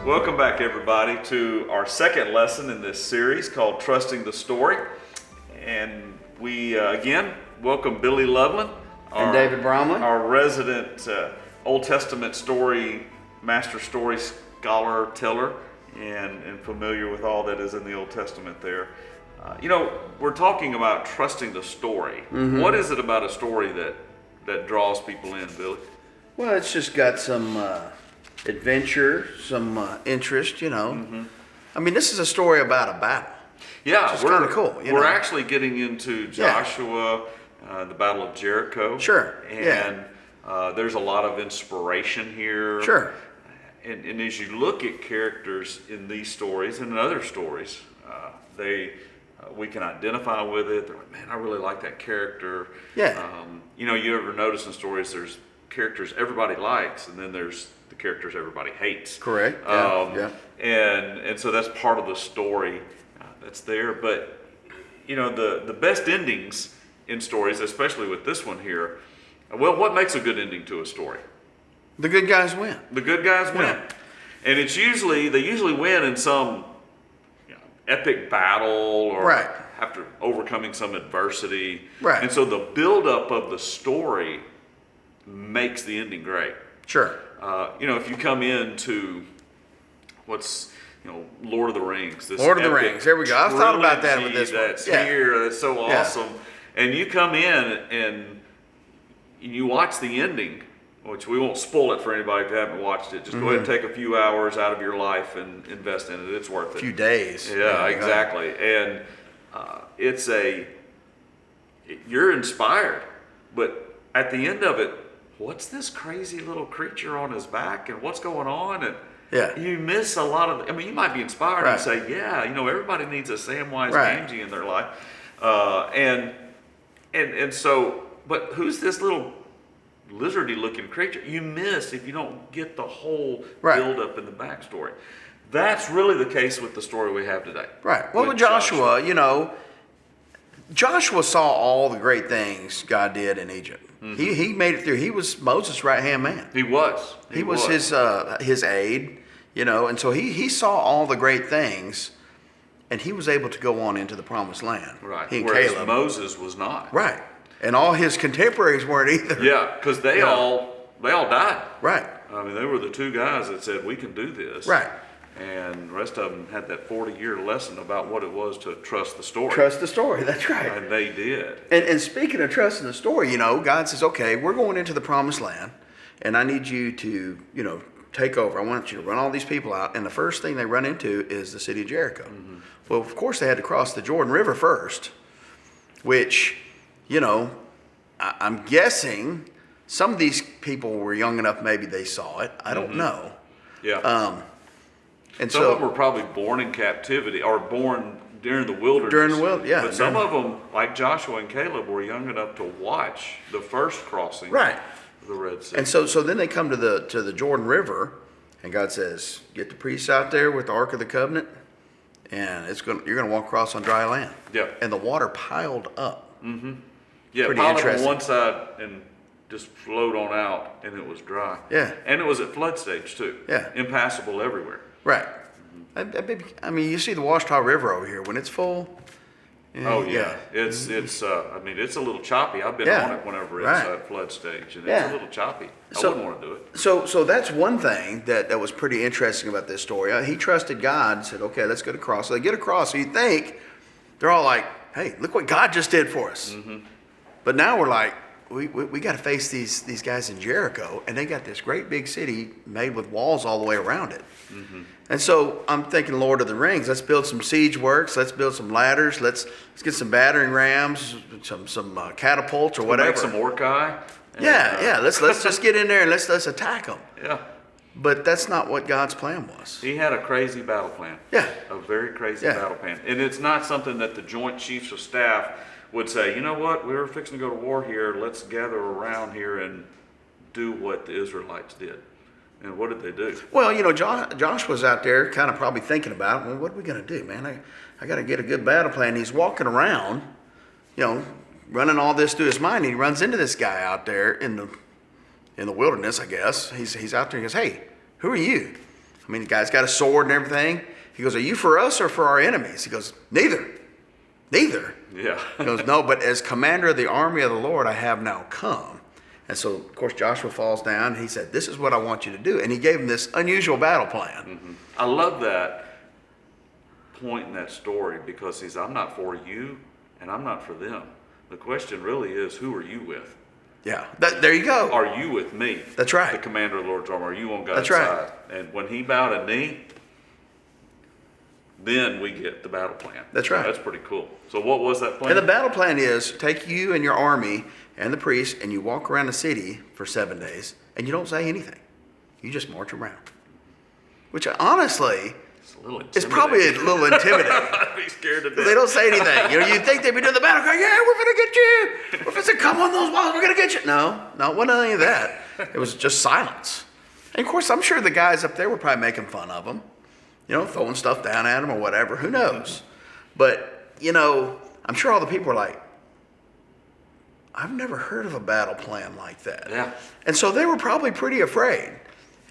Welcome back, everybody, to our second lesson in this series called Trusting the Story. And we, again, welcome Billy Loveland. And David Bromley. Our resident Old Testament master story scholar, teller, and familiar with all that is in the Old Testament there. We're talking about trusting the story. Mm-hmm. What is it about a story that draws people in, Billy? Well, it's just got some adventure, some interest, Mm-hmm. I mean, this is a story about a battle. Yeah, it's kind of cool. We're actually getting into Joshua, the Battle of Jericho. Sure. And there's a lot of inspiration here. Sure. And as you look at characters in these stories and in other stories, we can identify with it. They're like, man, I really like that character. Yeah. You ever notice in stories there's characters everybody likes, and then there's the characters everybody hates. Correct. Yeah. And so that's part of the story that's there. But the best endings in stories, especially with this one here, well, what makes a good ending to a story? The good guys win. The good guys win. And they usually win in some epic battle or after overcoming some adversity. Right. And so the buildup of the story makes the ending great. Sure. If you come into Lord of the Rings. Lord of the Rings. There we go. I thought about that with this that's one. That's so awesome. And you come in and you watch the ending, which we won't spoil it for anybody if you haven't watched it. Just go ahead and take a few hours out of your life and invest in it. It's worth it. A few days. Yeah, exactly. And you're inspired. But at the end of it, what's this crazy little creature on his back and what's going on? And you miss a lot of, you might be inspired and say, everybody needs a Samwise Gamgee in their life. And so, but who's this little lizardy looking creature? You miss if you don't get the whole build up in the backstory. That's really the case with the story we have today. Right. Well, with Joshua, Joshua saw all the great things God did in Egypt. Mm-hmm. He made it through. He was Moses' right-hand man. He was. He was his aide, and so he saw all the great things, and he was able to go on into the promised land. Right. He and Whereas Caleb. Moses was not. Right. And all his contemporaries weren't either. Yeah, because they all died. Right. They were the two guys that said, we can do this. Right. And the rest of them had that 40-year lesson about what it was to trust the story. Trust the story, that's right. And they did. And speaking of trusting the story, God says, okay, we're going into the promised land, and I need you to, take over. I want you to run all these people out. And the first thing they run into is the city of Jericho. Mm-hmm. Well, of course, they had to cross the Jordan River first, which, I'm guessing some of these people were young enough, maybe they saw it. I don't know. Yeah. And some of them were probably born in captivity or born during the wilderness. But some of them, like Joshua and Caleb, were young enough to watch the first crossing of the Red Sea. And so then they come to the Jordan River, and God says, get the priests out there with the Ark of the Covenant, and you're going to walk across on dry land. Yeah. And the water piled up. Mm-hmm. Yeah, pretty piled up interesting. on one side and just flowed on out, and it was dry. Yeah. And it was at flood stage, too. Yeah. Impassable everywhere. Right. You see the Washita River over here when it's full. It's a little choppy. I've been on it whenever it's at flood stage, and it's a little choppy. I wouldn't want to do it. So that's one thing that was pretty interesting about this story. He trusted God and said, okay, let's get across. So they get across. So you think they're all like, hey, look what God just did for us. Mm-hmm. But now we're like, we got to face these guys in Jericho, and they got this great big city made with walls all the way around it. Mm-hmm. And so I'm thinking, Lord of the Rings. Let's build some siege works. Let's build some ladders. Let's get some battering rams, some catapults or whatever. Make some Orkai. Let's just get in there and let's attack them. Yeah. But that's not what God's plan was. He had a crazy battle plan. Yeah. A very crazy battle plan, and it's not something that the Joint Chiefs of Staff would say, you know what, we were fixing to go to war here. Let's gather around here and do what the Israelites did. And what did they do? Well, Josh was out there kind of probably thinking about, well, what are we going to do, man? I got to get a good battle plan. He's walking around, running all this through his mind. He runs into this guy out there in the wilderness, I guess. He's out there and he goes, hey, who are you? I mean, the guy's got a sword and everything. He goes, are you for us or for our enemies? He goes, neither. Neither. Yeah. He goes, no, but as commander of the army of the Lord, I have now come. And so, of course, Joshua falls down. And he said, this is what I want you to do. And he gave him this unusual battle plan. Mm-hmm. I love that point in that story because he says, I'm not for you and I'm not for them. The question really is, who are you with? Yeah, there you go. Are you with me? That's right. The commander of the Lord's army. Are you on God's That's right. side? And when he bowed a knee, then we get the battle plan. That's right. That's pretty cool. So what was that plan? And the battle plan is take you and your army and the priests and you walk around the city for 7 days and you don't say anything. You just march around. Which honestly it's a little is probably a little intimidating. I'd be scared to death. They don't say anything. You know, you'd think they'd be doing the battle cry, yeah, we're gonna get you. We're gonna come on those walls, we're gonna get you. No, it wasn't any of that. It was just silence. And of course, I'm sure the guys up there were probably making fun of them. You know, throwing stuff down at them or whatever. Who knows? But, you know, I'm sure all the people were like, I've never heard of a battle plan like that. Yeah. And so they were probably pretty afraid.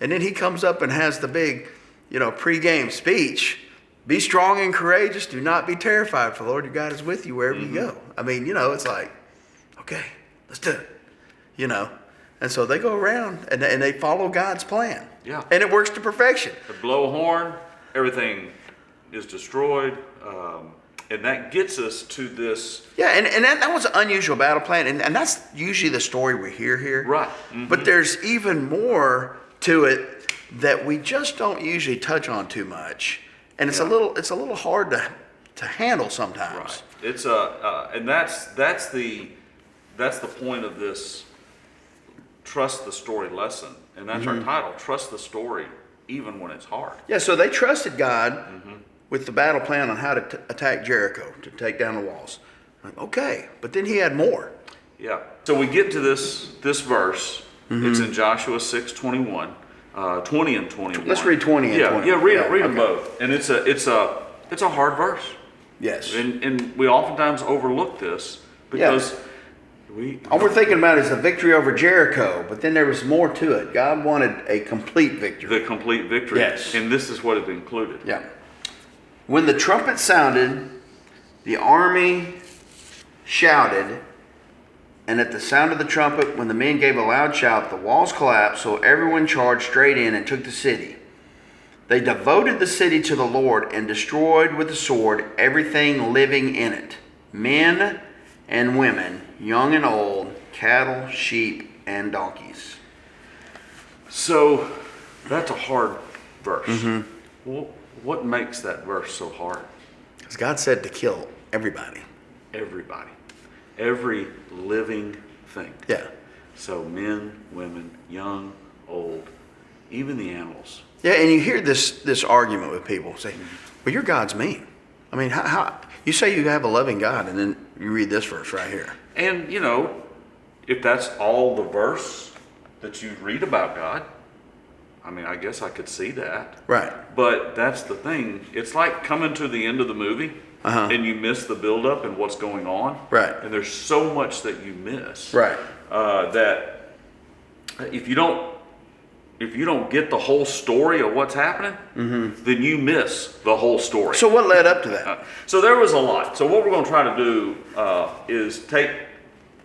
And then he comes up and has the big, you know, pregame speech. Be strong and courageous. Do not be terrified, for the Lord your God is with you wherever you go. I mean, you know, it's like, okay, let's do it. You know. And so they go around and they follow God's plan. Yeah. And it works to perfection. They blow a horn, everything is destroyed. And that gets us to this. Yeah, and that was an unusual battle plan. And that's usually the story we hear here. Right. Mm-hmm. But there's even more to it that we just don't usually touch on too much. And it's a little hard to handle sometimes. Right. It's and that's the point of this trust the story lesson. And that's our title, trust the story even when it's hard. Yeah, so they trusted God with the battle plan on how to attack Jericho, to take down the walls. Like, okay, but then he had more. Yeah. So we get to this verse. It's in Joshua 6:21, 20 and 21. Let's read 20 and 21. Yeah, read them both. And it's a hard verse. Yes. And we oftentimes overlook this because all we're thinking about is the victory over Jericho, but then there was more to it. God wanted a complete victory. the complete victory. Yes. And this is what it included. Yeah. When the trumpet sounded, the army shouted, and at the sound of the trumpet, when the men gave a loud shout, the walls collapsed, so everyone charged straight in and took the city. They devoted the city to the Lord and destroyed with the sword everything living in it, men and women, young and old, cattle, sheep, and donkeys. So that's a hard verse. Well, what makes that verse so hard? Because God said to kill everybody. Everybody. Every living thing. Yeah. So men, women, young, old, even the animals. Yeah, and you hear this argument with people say, well, your God's mean. I mean, how you say you have a loving God, and then you read this verse right here. And, you know, if that's all the verse that you read about God, I mean, I guess I could see that. Right. But that's the thing. It's like coming to the end of the movie and you miss the buildup and what's going on. Right. And there's so much that you miss. Right. That if you don't get the whole story of what's happening, then you miss the whole story. So what led up to that? So there was a lot. So what we're going to try to do is take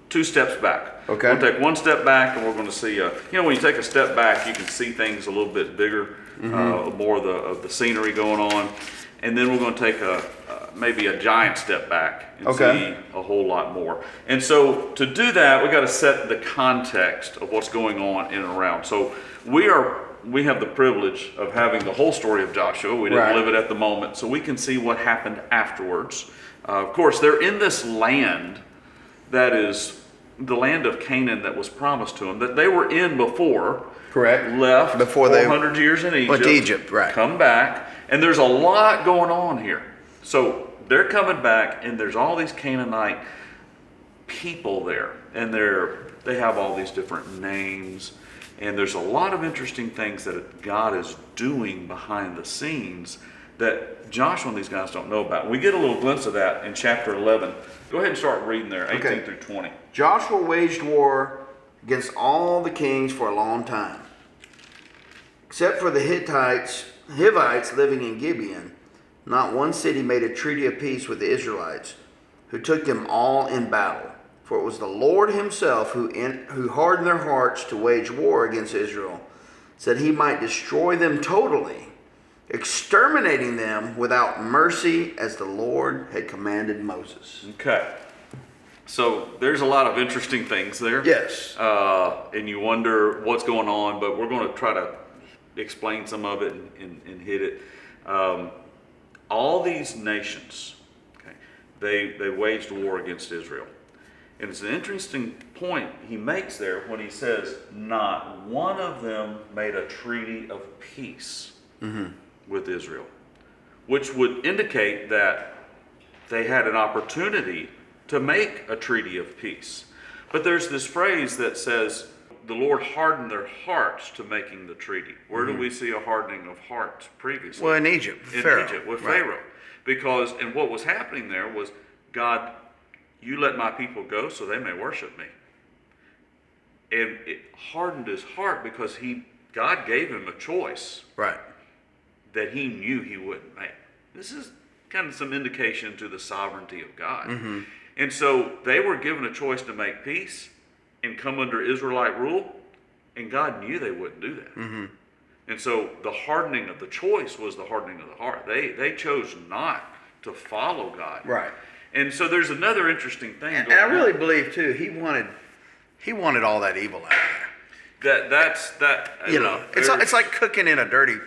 2 steps back. Okay. We'll take 1 step back, and we're going to see. When you take a step back, you can see things a little bit bigger, more of the scenery going on, and then we're going to take maybe a giant step back and see a whole lot more. And so to do that, we got to set the context of what's going on in and around. So we have the privilege of having the whole story of Joshua. We didn't live it at the moment, so we can see what happened afterwards. Of course, they're in this land that is the land of Canaan that was promised to them, that they were in before. Correct. Left before 400 years in Egypt. Went to Egypt, right. Come back, and there's a lot going on here. So they're coming back, and there's all these Canaanite people there, and they have all these different names, and there's a lot of interesting things that God is doing behind the scenes that Joshua and these guys don't know about. We get a little glimpse of that in chapter 11. Go ahead and start reading there, 18 through 20. Joshua waged war against all the kings for a long time, except for the Hittites Hivites living in Gibeon, not one city made a treaty of peace with the Israelites, who took them all in battle. For it was the Lord himself who hardened their hearts to wage war against Israel, so that he might destroy them totally, exterminating them without mercy, as the Lord had commanded Moses. Okay. So there's a lot of interesting things there. Yes. And you wonder what's going on, but we're going to try to explain some of it and hit it. All these nations, okay, they waged war against Israel. And it's an interesting point he makes there when he says, not one of them made a treaty of peace with Israel, which would indicate that they had an opportunity to make a treaty of peace. But there's this phrase that says, the Lord hardened their hearts to making the treaty. Where do we see a hardening of hearts previously? Well, in Egypt, with Pharaoh. Because, and what was happening there was, God, you let my people go so they may worship me. And it hardened his heart because God gave him a choice. Right. That he knew he wouldn't make. This is kind of some indication to the sovereignty of God. And so they were given a choice to make peace and come under Israelite rule, and God knew they wouldn't do that. And so the hardening of the choice was the hardening of the heart. They chose not to follow God. Right. And so there's another interesting thing. And I really believe too, he wanted all that evil out of there. That's You know, it's like cooking in a dirty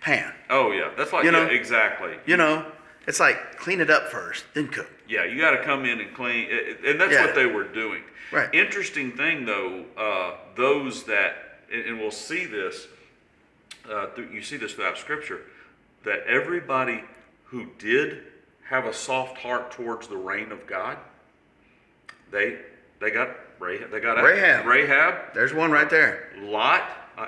pan. Oh yeah, that's like, yeah, exactly. You know, it's like clean it up first, then cook. Yeah, you got to come in and clean, and that's what they were doing. Right. Interesting thing though, those that, and we'll see this, you see this throughout Scripture, that everybody who did have a soft heart towards the reign of God, they got Rahab. There's one right there. Lot,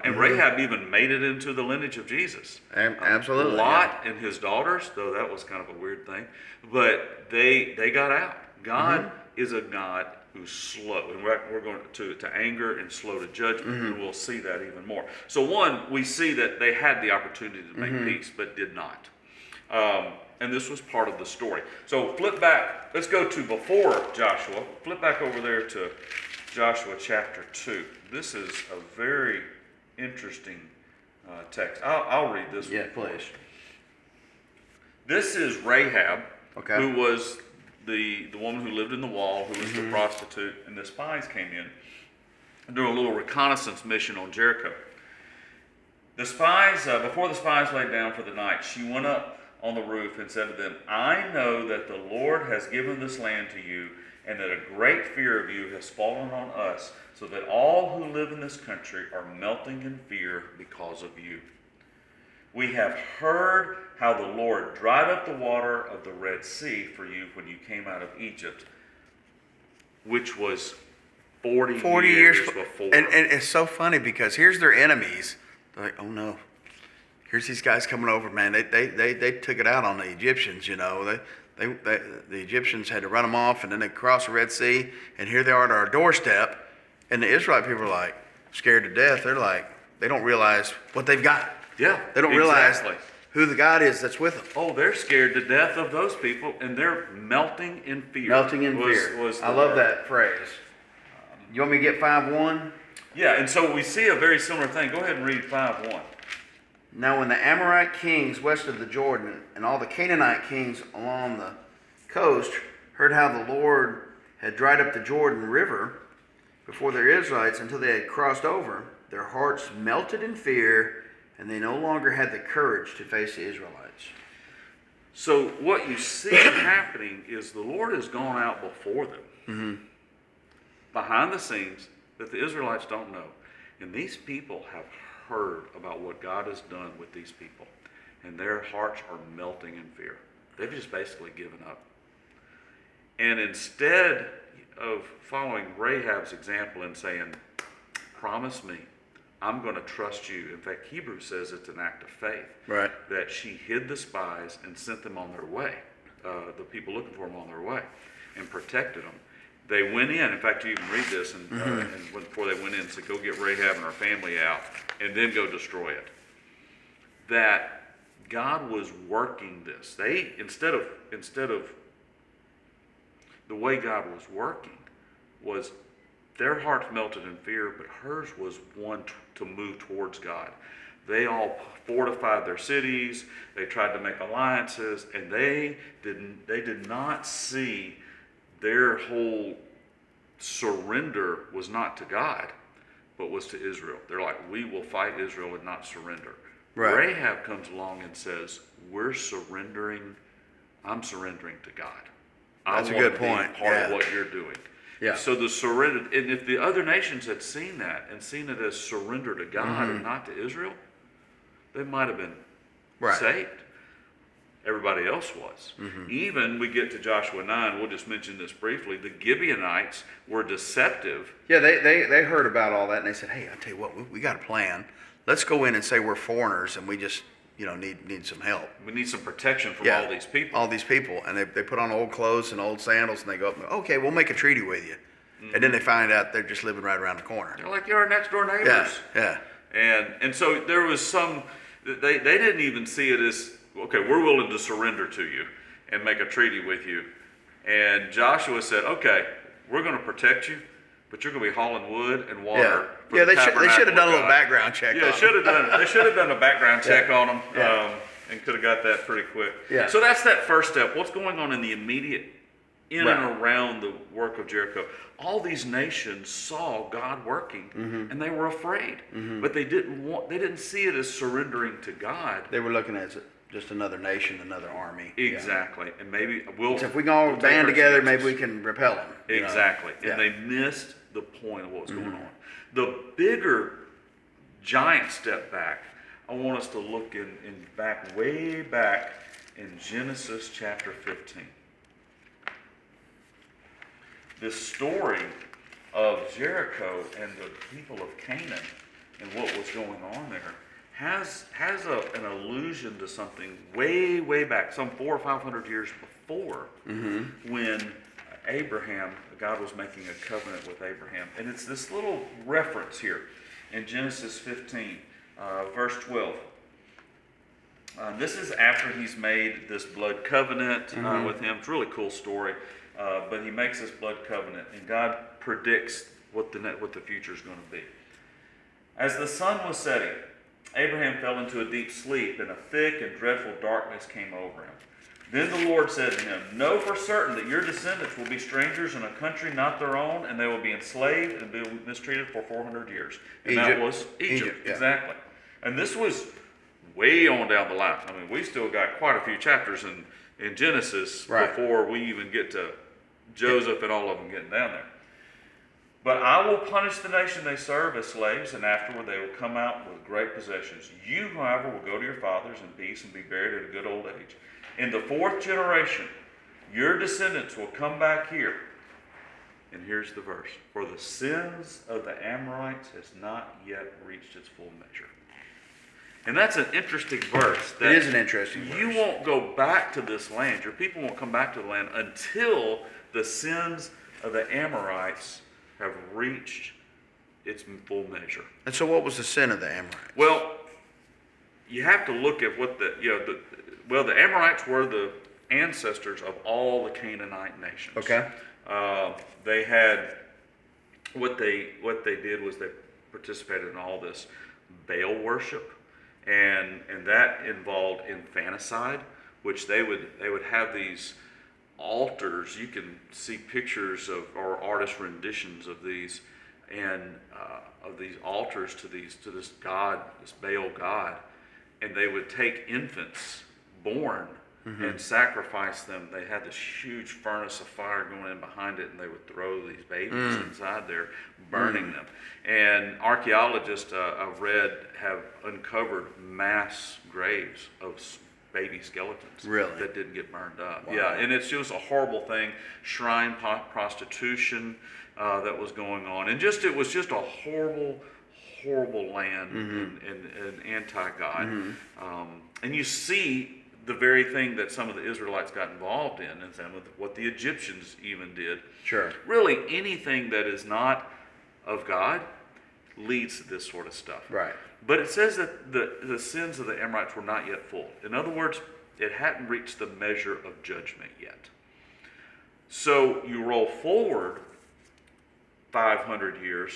and Rahab even made it into the lineage of Jesus. Absolutely. Lot and his daughters, though that was kind of a weird thing, but they got out. God is a God who's slow, and we're going to anger and slow to judgment, and we'll see that even more. So one, we see that they had the opportunity to make peace, but did not. And this was part of the story. So flip back, let's go to before Joshua. Flip back over there to Joshua chapter 2. This is a very interesting text. I'll read this one. Yeah, please. This is Rahab, Okay. who was the woman who lived in the wall, who was the prostitute, and the spies came in doing a little reconnaissance mission on Jericho. The spies, before the spies laid down for the night, she went up on the roof and said to them, I know that the Lord has given this land to you, and that a great fear of you has fallen on us, so that all who live in this country are melting in fear because of you. We have heard how the Lord dried up the water of the Red Sea for you when you came out of Egypt, which was 40 years before. And it's so funny because here's their enemies. They're like, oh no. Here's these guys coming over, man. They took it out on the Egyptians, you know. The Egyptians had to run them off, and then they crossed the Red Sea, and here they are at our doorstep. And the Israelite people are like scared to death. They're like, they don't realize what they've got. Yeah, they don't realize who the God is that's with them. Oh, they're scared to death of those people, and they're melting in fear. Melting in fear. I love that phrase. You want me to get 5:1? Yeah, and so we see a very similar thing. Go ahead and read 5:1. Now when the Amorite kings west of the Jordan and all the Canaanite kings along the coast heard how the Lord had dried up the Jordan River before the Israelites until they had crossed over, their hearts melted in fear, and they no longer had the courage to face the Israelites. So what you see happening is the Lord has gone out before them, behind the scenes, that the Israelites don't know. And these people have heard about what God has done with these people, and their hearts are melting in fear. They've just basically given up. And instead of following Rahab's example and saying, promise me, I'm going to trust you. In fact, Hebrews says it's an act of faith. Right. That she hid the spies and sent them on their way, the people looking for them on their way, and protected them. They went in. In fact, you even read this, and before they went in, said, go get Rahab and her family out, and then go destroy it. that God was working this. They instead of the way God was working was their hearts melted in fear, but hers was one to move towards God. They all fortified their cities. They tried to make alliances, and they did not see their whole surrender was not to God, but was to Israel. They're like, we will fight Israel and not surrender. Right. Rahab comes along and says, I'm surrendering to God. That's a want good to be point. part Yeah. of what you're doing. Yeah. So the surrender, and if the other nations had seen that and seen it as surrender to God and not to Israel, they might have been saved. Everybody else was. Even we get to Joshua 9, we'll just mention this briefly, the Gibeonites were deceptive. Yeah, they heard about all that, and they said, hey, I tell you what, we got a plan. Let's go in and say we're foreigners, and we just, need some help. We need some protection from all these people. All these people. And they put on old clothes and old sandals, and they go up and go, okay, we'll make a treaty with you. And then they find out they're just living right around the corner. They're like, you're our next door neighbors. Yeah. And so there was some, they didn't even see it as, okay, we're willing to surrender to you and make a treaty with you. And Joshua said, okay, we're going to protect you, but you're going to be hauling wood and water. Yeah, they should have done a little background check. Yeah, they should have done a background check on them, and could have got that pretty quick. Yeah. So that's that first step. What's going on in the immediate, and around the work of Jericho? All these nations saw God working, and they were afraid, but they didn't see it as surrendering to God. They were looking at it just another nation, another army. Exactly, and maybe So if we can all band together, maybe we can repel them. Exactly, and they missed the point of what was going on. The bigger, giant step back, I want us to look way back in Genesis chapter 15. This story of Jericho and the people of Canaan and what was going on there has an allusion to something way back, some 400 or 500 years before, when God was making a covenant with Abraham. And it's this little reference here in Genesis 15, verse 12. This is after he's made this blood covenant with him. It's a really cool story. But he makes this blood covenant, and God predicts what the future is going to be. As the sun was setting, Abraham fell into a deep sleep, and a thick and dreadful darkness came over him. Then the Lord said to him, know for certain that your descendants will be strangers in a country not their own, and they will be enslaved and be mistreated for 400 years. And that was Egypt. Yeah. Exactly. And this was way on down the line. I mean, we still got quite a few chapters in Genesis before we even get to Joseph and all of them getting down there. But I will punish the nation they serve as slaves, and afterward they will come out with great possessions. You, however, will go to your fathers in peace and be buried at a good old age. In the fourth generation, your descendants will come back here. And here's the verse. For the sins of the Amorites has not yet reached its full measure. And that's an interesting verse. It is an interesting verse. You won't go back to this land. Your people won't come back to the land until the sins of the Amorites have reached its full measure. And so what was the sin of the Amorites? Well, you have to look at what the Amorites were the ancestors of all the Canaanite nations. Okay. They had, what they did was they participated in all this Baal worship, and that involved infanticide, which they would have these altars. You can see pictures of, or artist renditions of these, and of these altars to this god, this Baal god, and they would take infants born and sacrifice them. They had this huge furnace of fire going in behind it, and they would throw these babies inside there, burning them. And archaeologists I've read have uncovered mass graves of baby skeletons that didn't get burned up. Wow. Yeah, and it's just a horrible thing. Shrine prostitution that was going on, and it was just a horrible land and anti-God. And you see the very thing that some of the Israelites got involved in, and some of what the Egyptians even did. Sure. Really, anything that is not of God leads to this sort of stuff. Right. But it says that the sins of the Amorites were not yet full. In other words, it hadn't reached the measure of judgment yet. So you roll forward 500 years,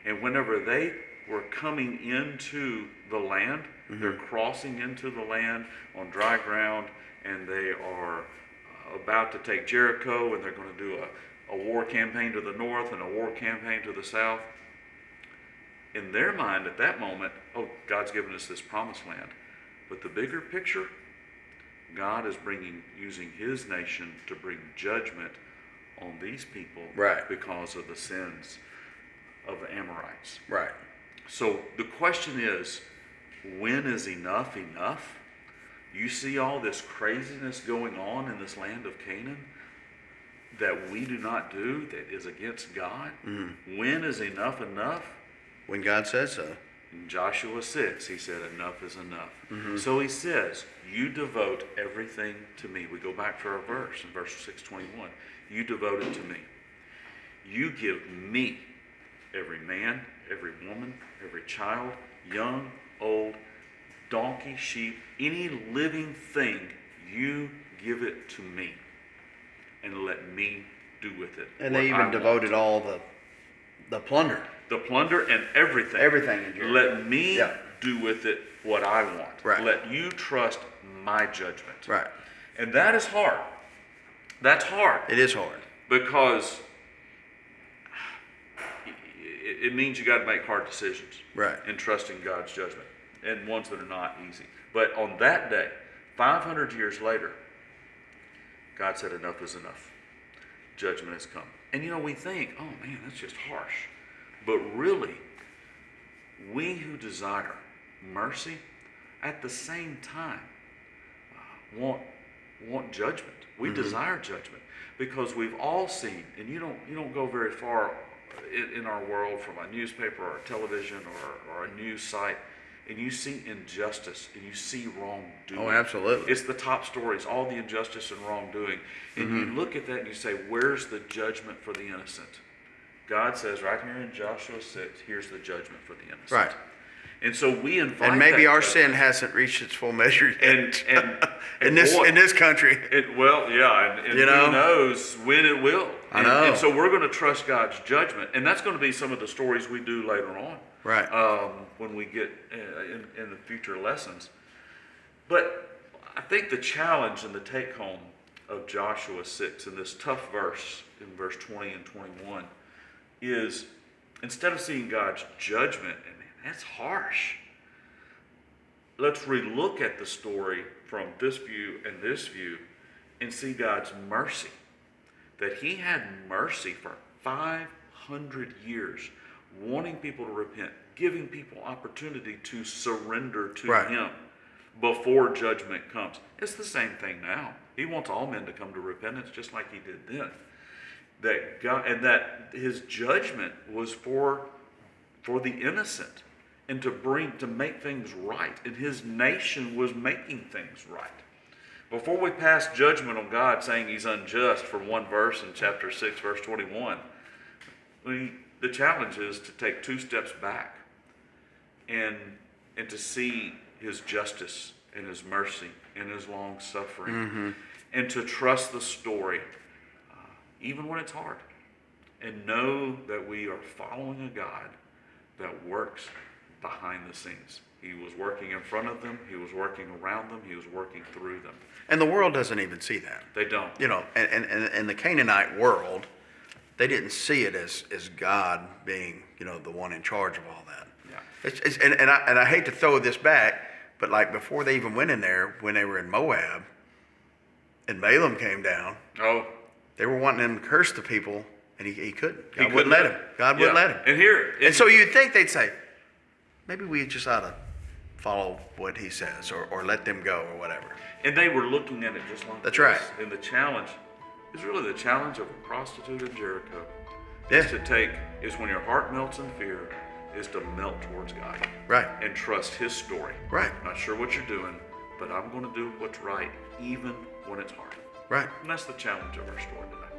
and whenever they were coming into the land, they're crossing into the land on dry ground, and they are about to take Jericho, and they're going to do a war campaign to the north and a war campaign to the south. In their mind at that moment, oh, God's given us this promised land. But the bigger picture, God is using his nation to bring judgment on these people, right, because of the sins of the Amorites. Right. So the question is, when is enough enough? You see all this craziness going on in this land of Canaan that we do not do, that is against God. Mm-hmm. When is enough enough? When God says so. In Joshua 6, he said, enough is enough. Mm-hmm. So he says, you devote everything to me. We go back to our verse in verse 6:21. You devote it to me. You give me every man, every woman, every child, young, old, donkey, sheep, any living thing, you give it to me. And let me do with it. And they even devoted all the plunder. The plunder and everything. Everything in Jericho. Let me do with it what I want. Right. Let you trust my judgment. Right. And that is hard. That's hard. It is hard. Because it means you got to make hard decisions. Right. In trusting God's judgment. And ones that are not easy. But on that day, 500 years later, God said enough is enough. Judgment has come. And we think, oh man, that's just harsh. But really, we who desire mercy at the same time want judgment. We desire judgment because we've all seen, and you don't go very far in our world from a newspaper or a television or a news site, and you see injustice and you see wrongdoing. Oh, absolutely. It's the top stories, all the injustice and wrongdoing. And you look at that and you say, where's the judgment for the innocent? God says right here in Joshua 6, here's the judgment for the innocent. Right. And so we invite and maybe that our judgment. sin hasn't reached its full measure yet. And in this country. And who knows when it will. I know. And so we're going to trust God's judgment. And that's going to be some of the stories we do later on. Right. When we get in the future lessons. But I think the challenge and the take home of Joshua 6 in this tough verse, in verse 20 and 21, is instead of seeing God's judgment, and man, that's harsh, let's relook at the story from this view and see God's mercy. That he had mercy for 500 years, wanting people to repent, giving people opportunity to surrender to him before judgment comes. It's the same thing now. He wants all men to come to repentance just like he did then. That God, and that his judgment was for the innocent and to make things right. And his nation was making things right. Before we pass judgment on God saying he's unjust for one verse in chapter 6, verse 21, the challenge is to take 2 steps back and to see his justice and his mercy and his long suffering and to trust the story even when it's hard, and know that we are following a God that works behind the scenes. He was working in front of them. He was working around them. He was working through them. And the world doesn't even see that. They don't. And the Canaanite world, they didn't see it as God being, the one in charge of all that. Yeah. And I hate to throw this back, but like before they even went in there, when they were in Moab, and Balaam came down, they were wanting him to curse the people, and he couldn't. God wouldn't let him. God wouldn't let him. And so you'd think they'd say, maybe we just ought to follow what he says, or let them go, or whatever. And they were looking at it just like That's this. right. And the challenge is really the challenge of a prostitute in Jericho. Yeah. Is when your heart melts in fear, is to melt towards God. Right. And trust his story. Right. Not sure what you're doing, but I'm going to do what's right, even when it's hard. Right. And that's the challenge of our story today.